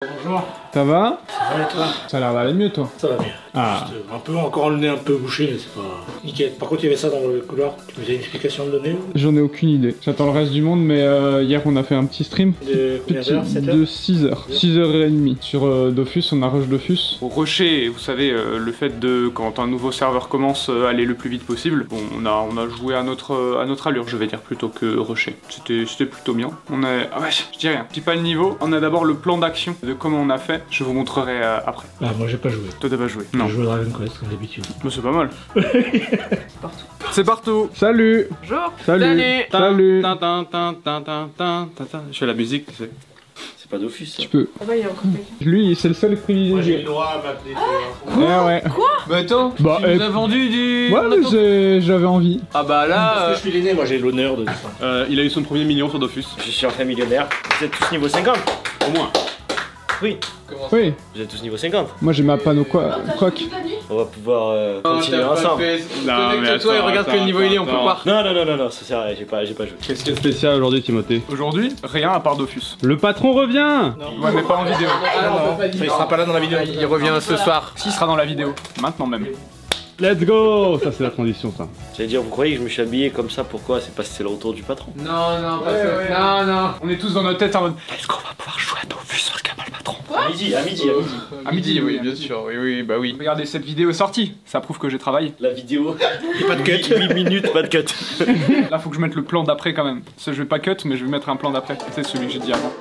Bonjour. Ça va? Ça va et toi? Ça a l'air d'aller mieux toi. Ça va bien. Ah. Juste, un peu encore le nez un peu bouché, mais c'est pas nickel. Par contre, il y avait ça dans le couloir. Tu me faisais une explication de donner? J'en ai aucune idée. J'attends le reste du monde, mais hier on a fait un petit stream. De combien d'heures? 7 heures? De 6 heures. 6h30. Sur Dofus, on a rush Dofus. Au rusher, vous savez, le fait de, quand un nouveau serveur commence, aller le plus vite possible. Bon, on a joué à notre allure, je vais dire, plutôt que rusher. C'était plutôt bien. Ah ouais, je dis rien. Je dis pas le niveau. On a d'abord le plan d'action de comment on a fait. Je vous montrerai après. Ah, moi j'ai pas joué. Toi t'as pas joué? Non. J'ai joué à Dragon Quest comme d'habitude. Mais c'est pas mal. C'est partout. Salut. Bonjour. Salut. Salut. Je fais la musique, tu sais. C'est pas Dofus ça. Tu peux. Ah bah il y a encore quelqu'un. Lui, c'est le seul Moi j'ai privilégié. le droit à m'appeler. Ouais. Bah attends, Bah, tu nous as vendu du... Ouais, mais j'avais envie. Ah bah Parce là... que je suis l'aîné, moi j'ai l'honneur de dire ça. il a eu son premier million sur Dofus. Je suis enfin millionnaire. Vous êtes tous niveau 50? Au moins. Oui. Oui. Vous êtes tous niveau 50. Moi j'ai ma panneau croc. On va pouvoir continuer ensemble. Connecte-toi et regarde quel niveau il est, on peut voir. Non, ça sert à rien, j'ai pas joué. Qu'est-ce qu'il y a de spécial aujourd'hui, Timothée? Aujourd'hui, rien à part Dofus. Le patron revient! Ouais, mais pas en vidéo. Il sera pas là dans la vidéo. Il revient ce soir. S'il sera dans la vidéo. Maintenant même. Let's go! Ça, c'est la transition, ça. J'allais dire, vous croyez que je me suis habillé comme ça? Pourquoi? C'est parce que c'est le retour du patron. Non, pas ça. Non. On est tous dans notre tête en mode... Est-ce qu'on va pouvoir jouer à Dofus sans le gamin le patron? À midi. À midi, oui, bien sûr. Oui, bah oui. Regardez, cette vidéo est sortie. Ça prouve que j'ai travaillé. La vidéo. Pas de cut. 8 minutes, pas de cut. Là, faut que je mette le plan d'après quand même. Je vais pas cut, mais je vais mettre un plan d'après. C'est celui que j'ai dit avant.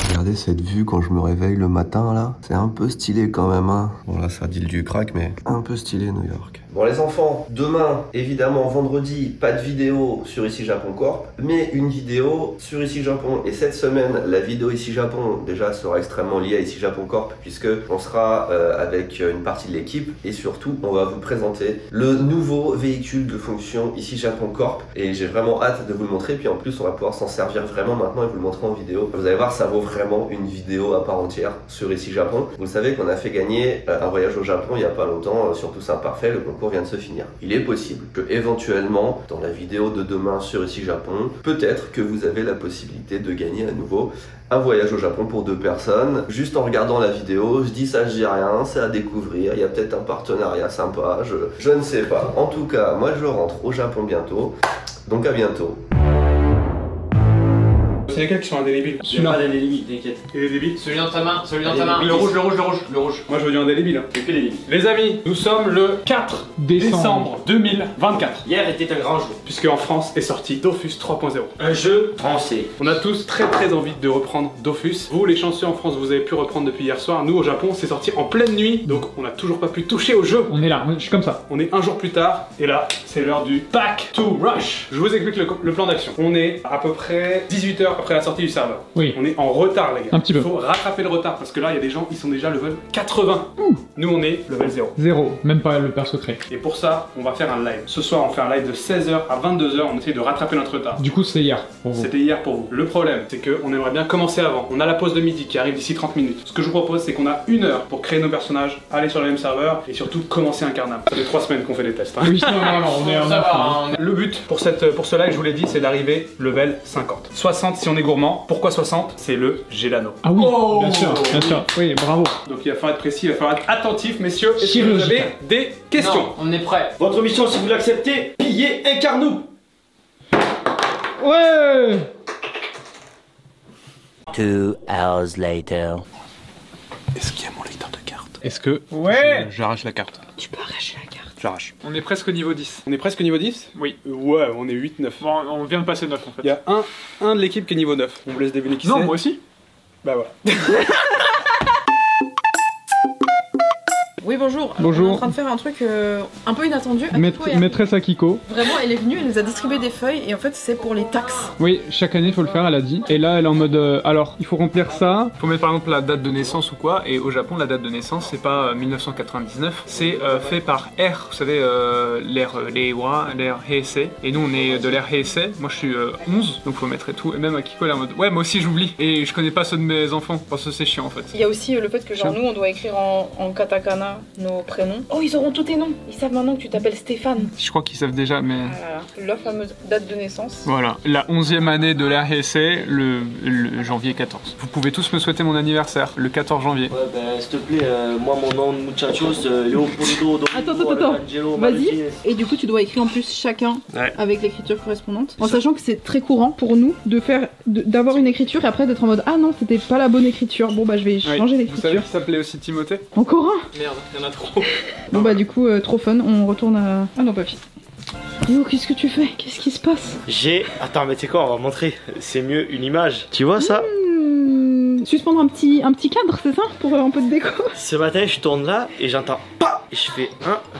Regardez cette vue quand je me réveille le matin là, c'est un peu stylé quand même hein. Bon là ça dit du crack mais un peu stylé New York. Bon les enfants, demain, évidemment vendredi, pas de vidéo sur Ici Japon Corp, mais une vidéo sur Ici Japon. Et cette semaine, la vidéo Ici Japon déjà sera extrêmement liée à Ici Japon Corp puisque on sera avec une partie de l'équipe et surtout on va vous présenter le nouveau véhicule de fonction Ici Japon Corp et j'ai vraiment hâte de vous le montrer. Puis en plus on va pouvoir s'en servir vraiment maintenant et vous le montrer en vidéo. Vous allez voir, ça vaut vraiment une vidéo à part entière sur Ici Japon. Vous savez qu'on a fait gagner un voyage au Japon il y a pas longtemps sur Tous Imparfaits, le concours vient de se finir. Il est possible que éventuellement dans la vidéo de demain sur Ici Japon, peut-être que vous avez la possibilité de gagner à nouveau un voyage au Japon pour 2 personnes. Juste en regardant la vidéo, je dis ça, je dis rien, c'est à découvrir, il y a peut-être un partenariat sympa, je ne sais pas. En tout cas, moi je rentre au Japon bientôt, donc à bientôt. C'est lesquels qui sont indélébiles? Celui-là, pas d'indélébile, t'inquiète. Et les débiles? Celui dans ta main, celui dans ta main. Le rouge. Moi je veux du indélébile. C'est que les débiles. Les amis, nous sommes le 4 décembre 2024. Hier était un grand jour. Puisque en France est sorti Dofus 3.0. Un jeu français. On a tous très envie de reprendre Dofus. Vous les chanceux en France, vous avez pu reprendre depuis hier soir. Nous au Japon, c'est sorti en pleine nuit. Donc on n'a toujours pas pu toucher au jeu. On est là, je suis comme ça. On est un jour plus tard. Et là, c'est l'heure du Back to Rush. Je vous explique le plan d'action. On est à peu près 18 heures après la sortie du serveur. Oui. On est en retard les gars. Un petit peu. Il faut rattraper le retard parce que là il y a des gens ils sont déjà level 80. Nous on est level 0. 0, même pas le perso secret. Et pour ça on va faire un live. Ce soir on fait un live de 16h à 22h. On essaye de rattraper notre retard. Du coup c'est hier pour vous. C'était hier pour vous. Le problème c'est qu'on aimerait bien commencer avant. On a la pause de midi qui arrive d'ici 30 minutes. Ce que je vous propose c'est qu'on a 1 heure pour créer nos personnages, aller sur le même serveur et surtout commencer un carnam. Ça fait 3 semaines qu'on fait des tests. Hein. Oui, non, on est en enfant. Le but pour ce live, je vous l'ai dit, c'est d'arriver level 50. 60 si on est gourmand. Pourquoi 60? C'est le Gelano. Ah oui, bien sûr. Oui, bravo. Donc il va falloir être précis, il va falloir être attentif, messieurs. Est-ce que vous avez des questions? Non, on est prêt. Votre mission, si vous l'acceptez, piller un carnou. Ouais. 2 hours later. Est-ce qu'il y a mon lecteur de carte? Est-ce que j'arrache la carte? Tu peux arracher la carte. J'arrache. On est presque niveau 10. On est presque niveau 10? Oui. Ouais, on est 8-9. Bon, on vient de passer 9 en fait. Il y a un de l'équipe qui est niveau 9. On vous laisse deviner qui c'est. Non, moi aussi. Bah voilà. Oui, bonjour. Bonjour. On est en train de faire un truc un peu inattendu. Maîtresse Akiko. Vraiment, elle est venue, elle nous a distribué des feuilles et en fait, c'est pour les taxes. Oui, chaque année il faut le faire, elle a dit. Et là elle est en mode alors il faut remplir ça. Faut mettre par exemple la date de naissance ou quoi. Et au Japon, la date de naissance c'est pas 1999. C'est fait par R. Vous savez, l'ère Reiwa, l'ère Heisei. Et nous on est de l'ère Heisei. Moi je suis 11. Donc faut mettre et tout. Et même Akiko elle est en mode ouais, moi aussi j'oublie. Et je connais pas ceux de mes enfants. Parce que c'est chiant en fait. Il y a aussi le fait que genre nous on doit écrire en katakana nos prénoms. Oh, ils auront tous tes noms. Ils savent maintenant que tu t'appelles Stéphane. Je crois qu'ils savent déjà, mais... Ah là là, la fameuse date de naissance. Voilà, la 11e année de l'RSC, le janvier 14. Vous pouvez tous me souhaiter mon anniversaire, le 14 janvier. Ouais, ben s'il te plaît, moi mon nom de muchachos, Leopoldo, Attends. Vas-y. Et du coup, tu dois écrire en plus chacun avec l'écriture correspondante. En sachant que c'est très courant pour nous d'avoir une écriture et après d'être en mode ah non, c'était pas la bonne écriture. Bon bah je vais changer l'écriture. Vous savez qu'il s'appelait aussi Timothée? Encore un? Merde, il y en a trop. Bon bah du coup, trop fun. On retourne à. Ah non, papy. Yo, qu'est-ce que tu fais? Qu'est-ce qui se passe? Attends, mais tu sais quoi, on va montrer. C'est mieux une image. Tu vois ça? Suspendre un petit cadre, c'est ça? Pour un peu de déco. Ce matin, je tourne là et j'entends PA! Et je fais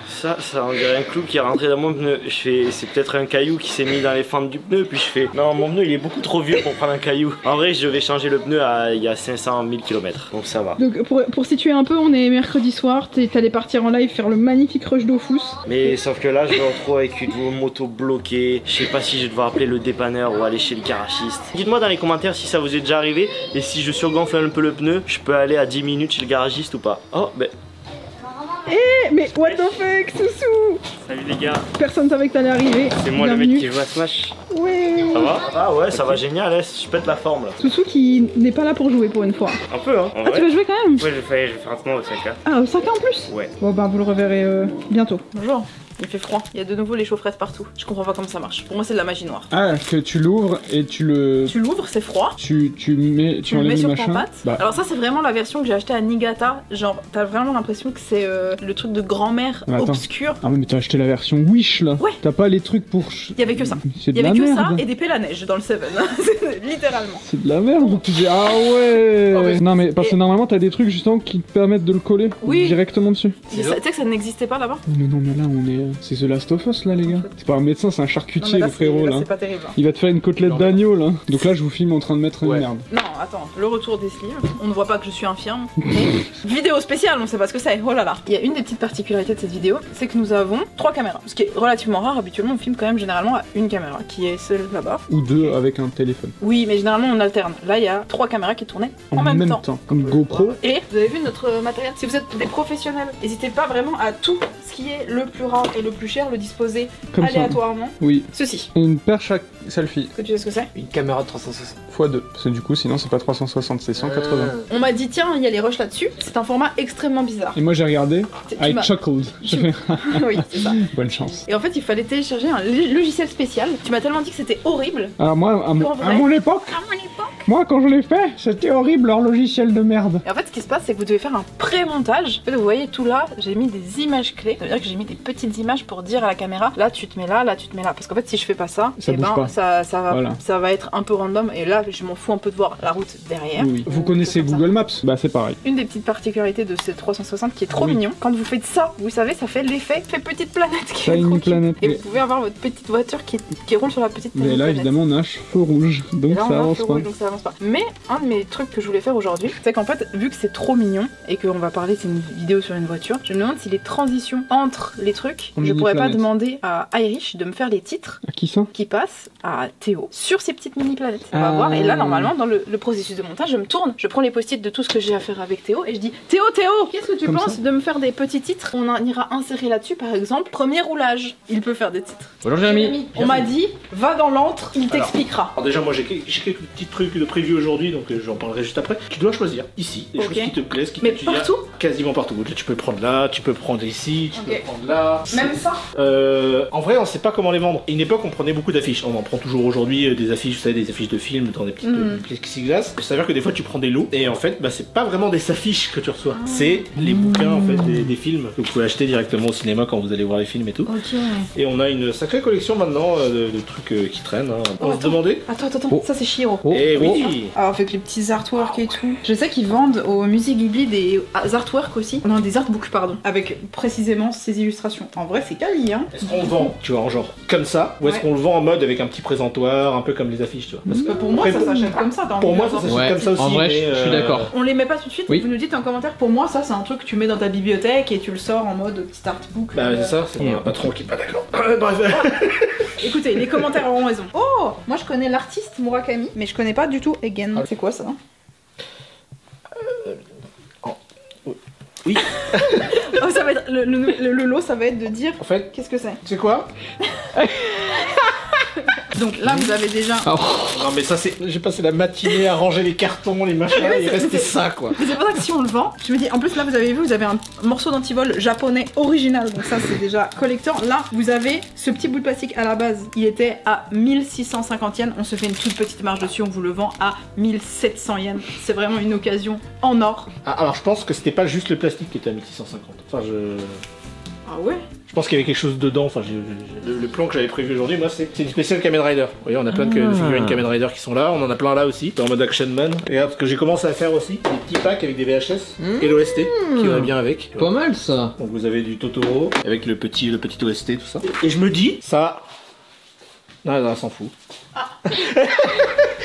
ça on dirait un clou qui est rentré dans mon pneu. Je fais, c'est peut-être un caillou qui s'est mis dans les fentes du pneu. Puis je fais, non, mon pneu il est beaucoup trop vieux pour prendre un caillou. En vrai, je vais changer le pneu il y a 500 000 km. Donc ça va. Donc pour situer un peu, on est mercredi soir. T'allais partir en live faire le magnifique rush d'Ofus. Mais sauf que là, je me retrouve avec une moto bloquée. Je sais pas si je vais devoir appeler le dépanneur ou aller chez le garagiste. Dites-moi dans les commentaires si ça vous est déjà arrivé. Et si je surgonfle un peu le pneu, je peux aller à 10 minutes chez le garagiste ou pas. Oh, ben. Mais what the fuck, Soussou? Salut les gars. Personne savait que t'allais arriver. C'est moi Bienvenue. le mec qui joue à Smash. Ouais. Ça va? Ah ouais, ça va génial, hein. Je pète la forme là. Soussou qui n'est pas là pour jouer pour une fois. Un peu hein. Tu vas jouer quand même? Ouais, je vais faire un tournoi au 5K. Ah, au 5K en plus? Ouais. Bon bah vous le reverrez bientôt. Bonjour. Il fait froid, il y a de nouveau les chaufferettes partout. Je comprends pas comment ça marche. Pour moi, c'est de la magie noire. Ah, que tu l'ouvres et tu le. Tu l'ouvres, c'est froid. Tu le mets sur le machin. ta patte. Bah. Alors, ça, c'est vraiment la version que j'ai achetée à Niigata. Genre, t'as vraiment l'impression que c'est le truc de grand-mère obscur. Ah, mais t'as acheté la version Wish là. Ouais. T'as pas les trucs pour. Il y avait que ça. C'est de Il y la avait que merde. ça et des pelles à neige dans le 7. Littéralement. C'est de la merde. Tu dis, ah ouais. Oh, mais... Non, mais parce que normalement, t'as des trucs justement qui te permettent de le coller directement dessus. Tu sais que ça n'existait pas là-bas? Non, mais là, on est. C'est The Last of Us là, les gars. C'est pas un médecin, c'est un charcutier, non, le frérot là. C'est pas terrible. Il va te faire une côtelette d'agneau là. Donc là, je vous filme en train de mettre une merde. Non, attends, le retour des sleeves. On ne voit pas que je suis infirme. Vidéo spéciale, on sait pas ce que c'est. Oh là là. Il y a une des petites particularités de cette vidéo, c'est que nous avons 3 caméras. Ce qui est relativement rare. Habituellement, on filme quand même généralement à une caméra, qui est celle là-bas. Ou 2 avec un téléphone. Oui, mais généralement on alterne. Là, il y a 3 caméras qui tournaient en même temps. Comme GoPro. Et vous avez vu notre matériel. Si vous êtes des professionnels, n'hésitez pas vraiment à tout ce qui est le plus rare et le plus cher, le disposer comme aléatoirement. Oui. Ceci. Une paire chaque selfie. Est-ce que tu sais ce que c'est? Une caméra de 360. x2. Parce que du coup, sinon, c'est pas 360, c'est 180. On m'a dit, tiens, il y a les rushs là-dessus. C'est un format extrêmement bizarre. Et moi, j'ai regardé. I chuckled. Oui, c'est ça. Bonne chance. Et en fait, il fallait télécharger un logiciel spécial. Tu m'as tellement dit que c'était horrible. Alors, moi, à mon époque. Moi, quand je l'ai fait, c'était horrible, leur logiciel de merde. Et en fait, ce qui se passe, c'est que vous devez faire un pré-montage. En fait, vous voyez tout là, j'ai mis des images clés. Ça veut dire que j'ai mis des petites images pour dire à la caméra, là, tu te mets là, tu te mets là. Parce qu'en fait, si je fais pas ça, ça, ça va être un peu random. Et là, je m'en fous un peu de voir la route derrière. Oui. Vous connaissez Google Maps? Bah, c'est pareil. Une des petites particularités de ce 360 qui est trop mignon, quand vous faites ça, vous savez, ça fait l'effet petite planète qui est trop cute. Et vous pouvez avoir votre petite voiture qui roule sur la petite planète. Mais là, évidemment, on a un feu rouge, donc ça avance pas. Mais un de mes trucs que je voulais faire aujourd'hui, c'est qu'en fait, vu que c'est trop mignon et qu'on va parler, c'est une vidéo sur une voiture, je me demande si les transitions entre les trucs, je pourrais pas demander à Irish de me faire les titres. À qui ça? Qui passent à Théo sur ces petites mini planètes. On va voir. Et là, normalement, dans le processus de montage, je me tourne, je prends les post-it de tout ce que j'ai à faire avec Théo et je dis Théo, qu'est-ce que tu penses de me faire des petits titres? On en ira insérer là-dessus, par exemple, premier roulage. Il peut faire des titres. Bonjour Jérémy. On m'a dit, va dans l'antre, il t'expliquera. Alors déjà, moi j'ai quelques petits trucs de prévu aujourd'hui, donc j'en parlerai juste après. Tu dois choisir ici des choses qui te plaisent, qui te plaisent. Partout? Quasiment partout. Tu peux prendre là, tu peux prendre ici, tu peux prendre là. Même ça? En vrai, on sait pas comment les vendre. À une époque, on prenait beaucoup d'affiches. On en prend toujours aujourd'hui des affiches, vous savez, des affiches de films dans des petites plexiglas. Il s'avère que des fois, tu prends des lots et en fait, bah, c'est pas vraiment des affiches que tu reçois. C'est les bouquins en fait des films que vous pouvez acheter directement au cinéma quand vous allez voir les films et tout. Et on a une sacrée collection maintenant de trucs qui traînent. Hein. On se demandait. Attends, ça c'est Shiro. Eh oui. Alors avec les petits artworks et tout. Je sais qu'ils vendent au Musée Ghibli des artworks aussi. Non, des artbooks pardon. Avec précisément ces illustrations. En vrai c'est quali hein. Est-ce qu'on le vend, tu vois, en genre comme ça, ou est-ce qu'on le vend en mode avec un petit présentoir, un peu comme les affiches, tu vois? Parce que pour moi ça s'achète comme ça. Pour moi ça s'achète comme ça aussi. En vrai, je suis d'accord. On les met pas tout de suite. Vous nous dites en commentaire. Pour moi ça c'est un truc que tu mets dans ta bibliothèque et tu le sors en mode petit artbook. Bah c'est ça. C'est un patron qui est pas d'accord. Bref. Écoutez, les commentaires auront raison. Oh, moi je connais l'artiste Murakami, mais je connais pas du tout Egen. C'est quoi ça? Oui. Oh, ça va être le lot, ça va être de dire. En fait, qu'est-ce que c'est? c'est quoi? Donc là, vous avez déjà. Oh. Non, mais ça, c'est. J'ai passé la matinée à ranger les cartons, les machins, il restait ça, quoi. C'est pour ça que si on le vend, je me dis, en plus, là, vous avez vu, vous avez un morceau d'antivol japonais original, donc ça, c'est déjà collector. Là, vous avez ce petit bout de plastique à la base, il était à 1650 yens. On se fait une toute petite marge dessus, on vous le vend à 1700 yens. C'est vraiment une occasion en or. Ah, alors, je pense que c'était pas juste le plastique qui était à 1650. Enfin, Ah ouais? Je pense qu'il y avait quelque chose dedans. Enfin, le plan que j'avais prévu aujourd'hui, moi, c'est du spécial Kamen Rider. Vous voyez, on a plein de figurines Kamen Rider qui sont là. On en a plein là aussi, en mode Action Man. Et regarde, ce que j'ai commencé à faire aussi, des petits packs avec des VHS et l'OST qui va bien avec. Pas mal ça. Donc vous avez du Totoro avec le petit OST, tout ça. Et je me dis, ça. Non, elle s'en fout. Ah.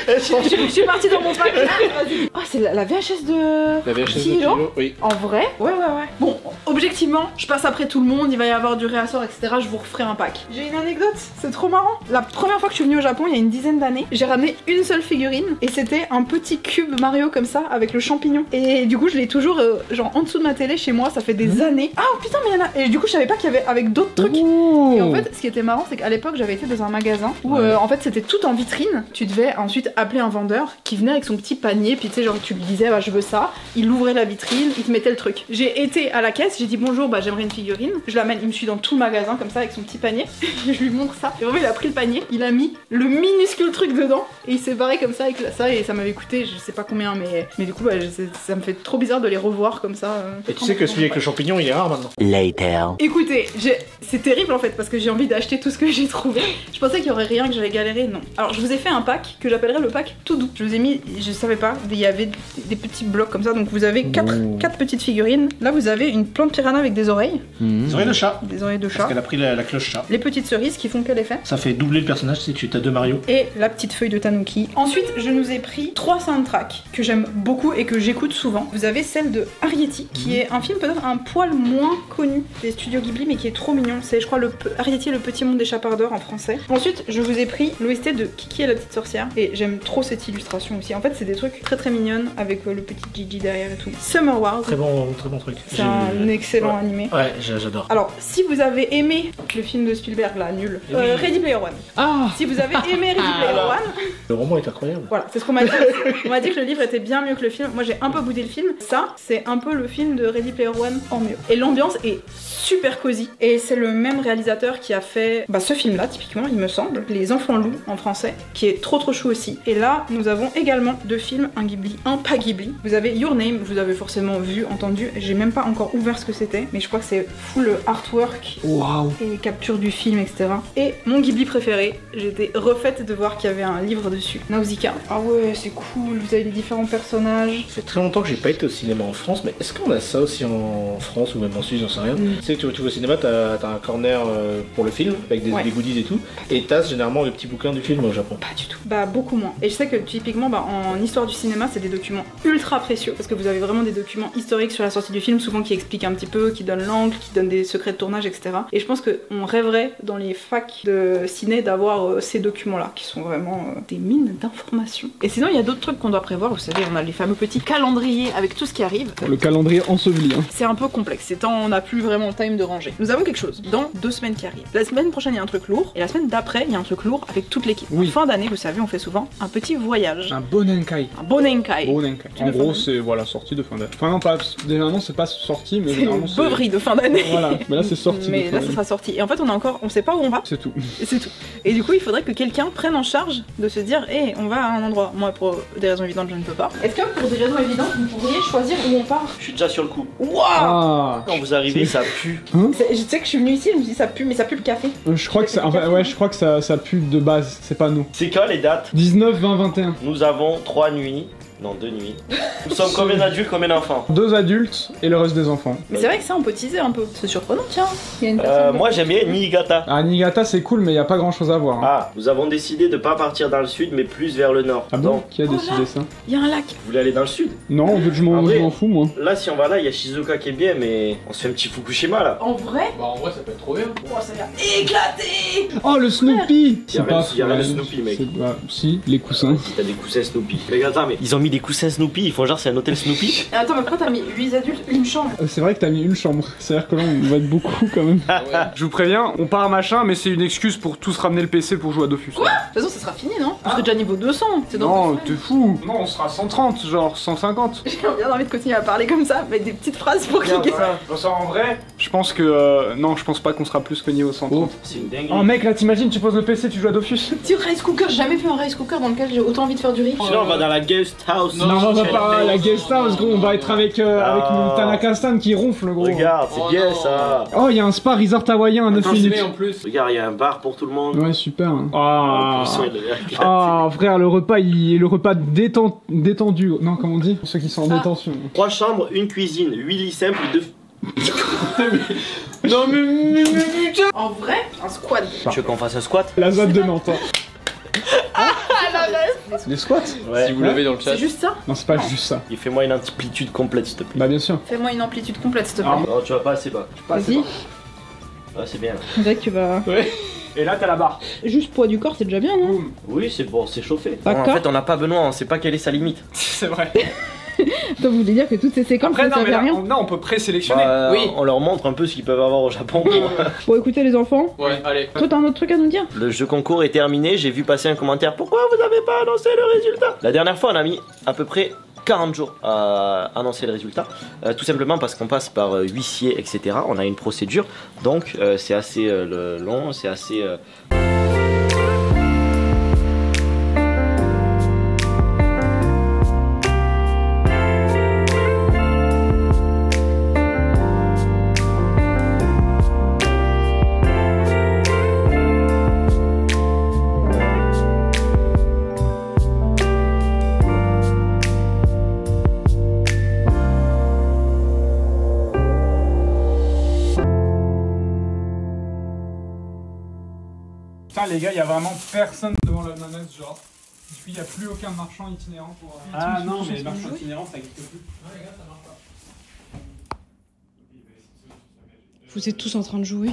Je suis partie dans mon pack. Ah, c'est la VHS de. La VHS de Kilo, oui. En vrai? Ouais. Bon, objectivement, je passe après tout le monde, il va y avoir du réassort, etc. Je vous referai un pack. J'ai une anecdote, c'est trop marrant. La première fois que je suis venue au Japon, il y a une dizaine d'années, j'ai ramené une seule figurine et c'était un petit cube Mario comme ça avec le champignon. Et du coup, je l'ai toujours genre en dessous de ma télé chez moi, ça fait des années. Ah oh, putain, mais il y en a. Et du coup, je savais pas qu'il y avait avec d'autres trucs. Et en fait, ce qui était marrant, c'est qu'à l'époque, j'avais été dans un magasin où en fait, c'était tout en vitrine. Tu devais ensuite appeler un vendeur qui venait avec son petit panier, puis tu sais, genre tu lui disais bah je veux ça, il ouvrait la vitrine, il te mettait le truc. J'ai été à la caisse, j'ai dit bonjour, bah j'aimerais une figurine, je l'amène, il me suit dans tout le magasin comme ça avec son petit panier, je lui montre ça, et vraiment il a pris le panier, il a mis le minuscule truc dedans, et il s'est barré comme ça avec ça, et ça m'avait coûté je sais pas combien, mais du coup bah, ça me fait trop bizarre de les revoir comme ça. Et tu sais que celui avec le champignon il est rare maintenant. Later. Écoutez, c'est terrible en fait parce que j'ai envie d'acheter tout ce que j'ai trouvé. Je pensais qu'il y aurait rien, que j'allais galérer, non. Alors je vous ai fait un pack que j'appellerais le pack tout doux. Je vous ai mis, je savais pas, il y avait des petits blocs comme ça, donc vous avez 4 petites figurines. Là vous avez une plante piranha avec des oreilles. Des oreilles de chat. Des oreilles de chat. Parce qu'elle a pris la cloche chat. Les petites cerises qui font quel effet? Ça fait doubler le personnage si tu as deux Mario. Et la petite feuille de Tanuki. Ensuite je nous ai pris 3 soundtracks que j'aime beaucoup et que j'écoute souvent. Vous avez celle de Arrietty qui est un film peut-être un poil moins connu des studios Ghibli mais qui est trop mignon. C'est je crois Arrietty le petit monde des chapardeurs en français. Ensuite je vous ai pris l'OST de Kiki et la petite sorcière et j'aime trop cette illustration aussi. En fait c'est des trucs très très mignonnes avec le petit Gigi derrière et tout. Summer Wars. Très bon truc. C'est un excellent animé. Ouais, j'adore. Alors si vous avez aimé le film de Spielberg là, nul. Ready Player One. Ah. Si vous avez aimé Ready Player One. Le roman est incroyable. Voilà, c'est ce qu'on m'a dit. On m'a dit que le livre était bien mieux que le film. Moi j'ai un peu boudé le film. Ça, c'est un peu le film de Ready Player One en mieux. Et l'ambiance est super cosy. Et c'est le même réalisateur qui a fait ce film là, typiquement, il me semble. Les Enfants Loups en français, qui est trop chou aussi. Et là, nous avons également 2 films, un Ghibli, un pas Ghibli. Vous avez Your Name, vous avez forcément vu, entendu. J'ai même pas encore ouvert ce que c'était, mais je crois que c'est full artwork. Waouh. Et les captures du film, etc. Et mon Ghibli préféré, j'étais refaite de voir qu'il y avait un livre dessus. Nausicaa. Ah ouais, c'est cool, vous avez les différents personnages. Ça fait très longtemps que j'ai pas été au cinéma en France, mais est-ce qu'on a ça aussi en France ou même en Suisse, j'en sais rien. Tu sais que tu vas au cinéma, t'as un corner pour le film, avec des goodies et tout, et t'as généralement le petit bouquin du film au Japon. Pas du tout. Bah beaucoup moins. Et je sais que typiquement, en histoire du cinéma, c'est des documents ultra précieux, parce que vous avez vraiment des documents historiques sur la sortie du film, souvent qui expliquent un petit peu, qui donnent l'angle, qui donnent des secrets de tournage, etc. Et je pense qu'on rêverait dans les facs de ciné d'avoir ces documents-là, qui sont vraiment des mines d'informations. Et sinon, il y a d'autres trucs qu'on doit prévoir, vous savez, on a les fameux petits calendriers avec tout ce qui arrive. Le calendrier enseveli. C'est un peu complexe, c'est tant on n'a plus vraiment le time de ranger. Nous avons quelque chose dans 2 semaines qui arrivent. La semaine prochaine, il y a un truc lourd, et la semaine d'après, il y a un truc lourd avec toute l'équipe. En fin d'année, vous savez, on fait souvent un petit voyage. Un Bonenkai. Un Bonenkai. En gros, c'est sortie de fin d'année. Enfin non, pas généralement c'est pas sorti, mais généralement c'est une beuverie de fin d'année. Voilà, mais là c'est sorti. Mais là ça sera sorti. Et en fait on sait pas où on va. C'est tout. C'est tout. Et du coup il faudrait que quelqu'un prenne en charge de se dire on va à un endroit. Moi pour des raisons évidentes je ne peux pas. Est-ce que pour des raisons évidentes vous pourriez choisir où on part? Je suis déjà sur le coup. Waouh. Quand vous arrivez ça pue. Je sais que je suis venue ici, je me dis ça pue, mais ça pue le café. Je crois que je crois que ça pue de base, c'est pas nous. C'est quand les dates? 19, 20, 21. Nous avons 3 nuits. Non, 2 nuits. Nous sommes combien d'adultes, combien d'enfants? 2 adultes et le reste des enfants. Mais c'est vrai que ça on peut teaser un peu. C'est surprenant, tiens. Il y a une personne moi j'aime bien Niigata. Ah, Niigata c'est cool, mais il y a pas grand chose à voir. Ah, nous avons décidé de pas partir dans le sud, mais plus vers le nord. Ah bon? Qui a décidé ça? Il y a un lac. Vous voulez aller dans le sud? Non, je m'en fous moi. Là, si on va là, il y a Shizuoka qui est bien, mais on se fait un petit Fukushima là. En vrai? Bah en vrai ça peut être trop bien. Oh, ça a l'air éclaté. Oh le Snoopy! Il y a rien de Snoopy, mec. Si, les coussins. Si t'as des coussins Snoopy. Mais attends, mais ils ont mis des coussins Snoopy, ils font genre c'est un hôtel Snoopy. Attends, mais pourquoi t'as mis 8 adultes, une chambre? C'est vrai que t'as mis une chambre. C'est-à-dire que là, on va être beaucoup quand même. Je vous préviens, on part machin, mais c'est une excuse pour tous ramener le PC pour jouer à Dofus. Quoi? De toute façon, ça sera fini, non? On est déjà niveau 200. C'est dans Non, t'es fou. Non, on sera 130, genre 150. J'ai bien envie de continuer à parler comme ça, avec des petites phrases pour cliquer. Ça, en vrai, je pense que... non, je pense pas qu'on sera plus que niveau 130. C'est une dinguerie. Oh mec, là t'imagines, tu poses le PC, tu joues à Dofus. Petit rice cooker, j'ai jamais fait un rice cooker dans lequel j'ai autant envie de faire du riz. Sinon on va dans la guest house. Non, on va pas à la guest house, gros. On va être avec mon Tanaka-san qui ronfle, gros. Regarde, c'est bien ça. Oh, il y a un spa resort hawaïen à 9 minutes. En plus. Regarde, il y a un bar pour tout le monde. Ouais, super. Ah, Frère, le repas, détendu. Non, comment on dit? Ceux qui sont en détention. 3 chambres, une cuisine, 8 lits simples, 2... Non mais putain. En vrai, un squat. Tu veux qu'on fasse un squat? La zone de Nantes. Les squats? Ouais. Si vous l'avez dans le chat. C'est juste ça? Non, c'est pas juste ça. Et fais-moi une amplitude complète s'il te plaît. Bah, bien sûr. Fais-moi une amplitude complète, s'il te plaît. Non, tu vas pas assez bas. Vas-y. Ouais, c'est bien. On dirait que tu vas... Ouais. Et là t'as la barre. Juste poids du corps, c'est déjà bien, non? Oui, c'est bon, c'est chauffé. D'accord. En fait, on n'a pas Benoît, on sait pas quelle est sa limite. C'est vrai. Toi, vous voulez dire que toutes ces séquences, Après, ça non, mais fait là, rien? on peut présélectionner. Oui. On leur montre un peu ce qu'ils peuvent avoir au Japon. Bon, écoutez les enfants, Ouais, allez. toi t'as un autre truc à nous dire? Le jeu concours est terminé, j'ai vu passer un commentaire. Pourquoi vous avez pas annoncé le résultat? La dernière fois, on a mis à peu près 40 jours à annoncer le résultat, tout simplement parce qu'on passe par huissier, etc. On a une procédure, donc c'est assez long, c'est assez... Putain, les gars, il y a vraiment personne devant la manette, genre. Du coup, il n'y a plus aucun marchand itinérant pour. Ah non, mais les marchands itinérants, ça n'existe plus. Ouais, les gars, ça marche pas. Vous êtes tous en train de jouer.